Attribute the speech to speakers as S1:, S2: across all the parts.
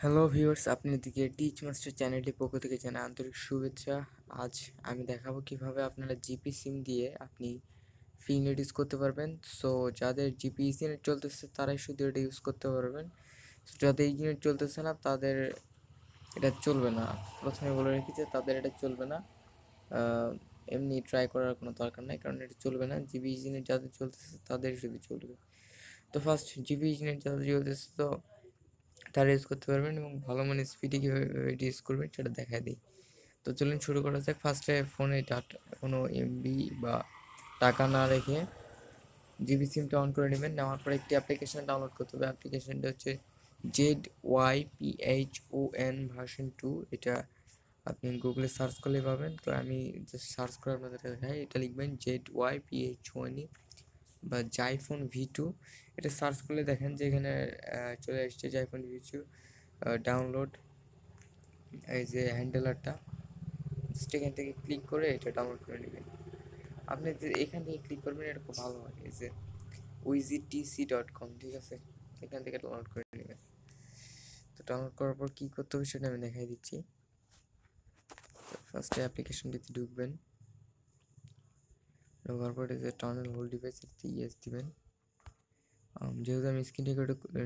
S1: Hello viewers, আপনাদেরকে teach master চ্যানেলটির পক্ষ থেকে জানাই আন্তরিক শুভেচ্ছা। আজ আমি দেখাবো কিভাবে আপনারা জিপি সিম দিয়ে আপনি ফ্রি নেট ইউজ করতে পারবেন। সো যাদের জিপি ইজি নেট চলতেছে তারাই শুধু এটা ইউজ করতে পারবেন। যাদের ইজি নেট চলতেছে না তাদের এটা চলবে না। প্রথমে বলে রেখেছি যে তাদের এটা চলবে না। আহ, এমনি ট্রাই করার কোনো দরকার নাই, কারণ এটা চলবে না। জিবি ইজি নেট যাদের চলতেছে তাদের শুধু চলবে। তো ফার্স্ট জিবি ইজি নেট যাদের চলতেছে তো তারা ইউজ করতে পারবেন এবং ভালো মানের স্পিডে কীভাবে এটি ইউজ করবেন সেটা দেখায় দিই। তো চলুন শুরু করা যাক। ফার্স্টে ফোনে ডাটা কোনো এমবি বা টাকা না রেখে জিবি সিমটা অন করে নেবেন। নেওয়ার পরে একটি অ্যাপ্লিকেশন ডাউনলোড করতে হবে। অ্যাপ্লিকেশনটা হচ্ছে ZYPHON ভার্সন 2। এটা আপনি গুগলে সার্চ করলেই পাবেন। তো আমি জাস্ট সার্চ করে আপনাদের দেখাই। এটা লিখবেন ZYPHONE বা জাইফোন V2। এটা সার্চ করলে দেখেন যে এখানে চলে এসছে জাইফোন V2 ডাউনলোড। এই যে হ্যান্ডেলারটা, জাস্ট এখান থেকে ক্লিক করে এটা ডাউনলোড করে নেবেন। আপনি যে এখান থেকে ক্লিক করবেন এটা খুব ভালো হয়। এই যে wiztc.com, ঠিক আছে, এখান থেকে ডাউনলোড করে নেবেন। তো ডাউনলোড করার পর কী করতে হবে সেটা আমি দেখাই দিচ্ছি। ফার্স্টে অ্যাপ্লিকেশনটিতে ঢুকবেন। ঢোকার পরে যে টার্নেল হোল্ড ডিভাইস ইয়েস দিবেন। যেহেতু আমি স্ক্রিন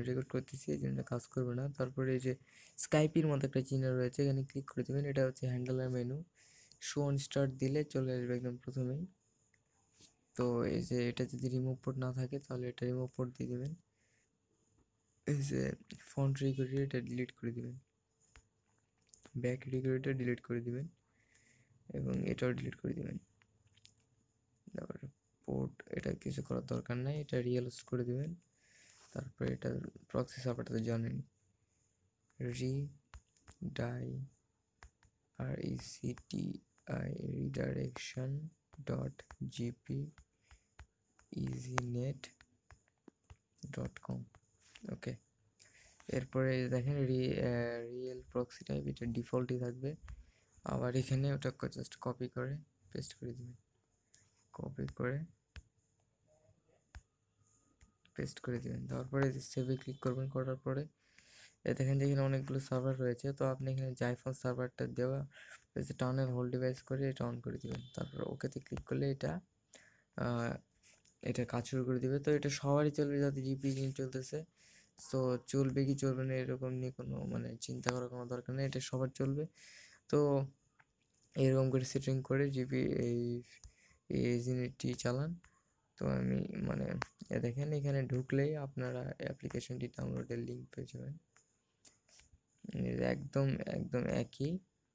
S1: রেকর্ড করতেছি এই জন্য কাজ করবে না। তারপরে এই যে স্কাইপির মতো একটা চিহ্ন রয়েছে, এখানে ক্লিক করে দেবেন। এটা হচ্ছে handler menu. Show on start দিলে চলে আসবে একদম প্রথমেই। তো এই যে এটা যদি রিমুভ পোর্ট না থাকে তাহলে এটা রিমুভ পোর্ট দিয়ে দেবেন। এই যে ফন্ট রিকোয়েস্ট এটা ডিলিট করে দিবেন, ব্যাক রিকোয়েস্ট ডিলিট করে দিবেন এবং এটাও ডিলিট করে দিবেন। তারপরে পোর্ট এটা কিছু করার দরকার নাই, এটা রিয়েলস করে দিবেন। তারপরে এটা প্রক্সি সার্ভারটা তো জানেন, redirection.gp-easynet.com। ওকে, এরপরে দেখেন রিয়েল প্রক্সি টাইপ, এটা ডিফল্টই থাকবে। আবার এখানে ওটা জাস্ট কপি করে পেস্ট করে দিবেন, কপি করে পেস্ট করে দিবেন। তারপরে সেভে ক্লিক করবেন। করার পরে দেখেন যে এখানে অনেকগুলো সার্ভার রয়েছে। তো আপনি এখানে জাইফোন সার্ভারটা দেওয়া হয়েছে, টার্নের হোল্ড ডিভাইস করে এটা অন করে দিবেন। তারপর ওকেতে ক্লিক করলে এটা কাজ শুরু করে দিবে। তো এটা সবারই চলবে যাদের জিপি চলতেছে। সো চলবে কি চলবে না এরকম নিয়ে কোনো মানে চিন্তা করার কোনো দরকার নেই, এটা সবার চলবে। তো এরকম করে সেটিং করে জিপি এই জিনিসটি চালান। তো আমি মানে দেখেন এখানে ঢুকলেই আপনারা অ্যাপ্লিকেশনটি ডাউনলোডের লিঙ্ক পেয়ে যাবেন। একদম একদম একই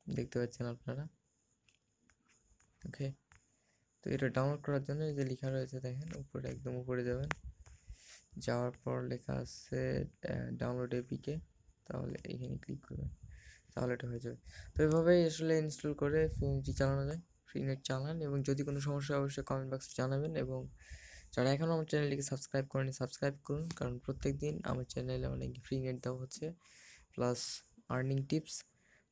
S1: দেখতে পাচ্ছেন আপনারা। ওকে, তো এটা ডাউনলোড করার জন্য এই যে লেখা রয়েছে দেখেন উপরে, একদম উপরে যাবেন। যাওয়ার পর লেখা আছে ডাউনলোড এপিকে, তাহলে এখানে ক্লিক করবেন, তাহলে এটা হয়ে যাবে। তো এভাবেই আসলে ইনস্টল করে ফ্রি চালানো যায়। ফ্রি নেট চালান এবং যদি কোনো সমস্যা অবশ্যই কমেন্ট বক্সে জানাবেন। এবং যারা এখনও আমার চ্যানেলটিকে সাবস্ক্রাইব করেনি সাবস্ক্রাইব করুন, কারণ প্রত্যেক দিন আমার চ্যানেলে অনেক ফ্রি নেট দেওয়া হচ্ছে প্লাস আর্নিং টিপস।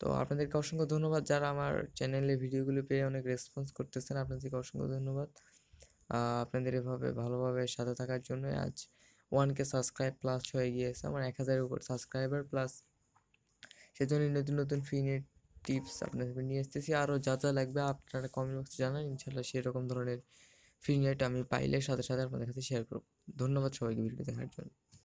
S1: তো আপনাদেরকে অসংখ্য ধন্যবাদ যারা আমার চ্যানেলে ভিডিওগুলো পেয়ে অনেক রেসপন্স করতেছেন, আপনাদেরকে অসংখ্য ধন্যবাদ। আপনাদের এভাবে ভালোভাবে সাথে থাকার জন্য আজ 1K সাবস্ক্রাইব প্লাস হয়ে গিয়েছে আমার, 1000-এর উপর সাবস্ক্রাইবার প্লাস। সেজন্য নতুন নতুন ফ্রি নেট টিপস আপনাদের নিয়ে আসতেছি। আরও যা যা লাগবে আপনারা কমেন্ট বক্সে জানান, ইনশাল্লাহ সেরকম ধরনের ফ্রি নেট আমি পাইলে সাথে সাথে আপনাদের কাছে শেয়ার করব। ধন্যবাদ সবাইকে ভিডিও দেখার জন্য।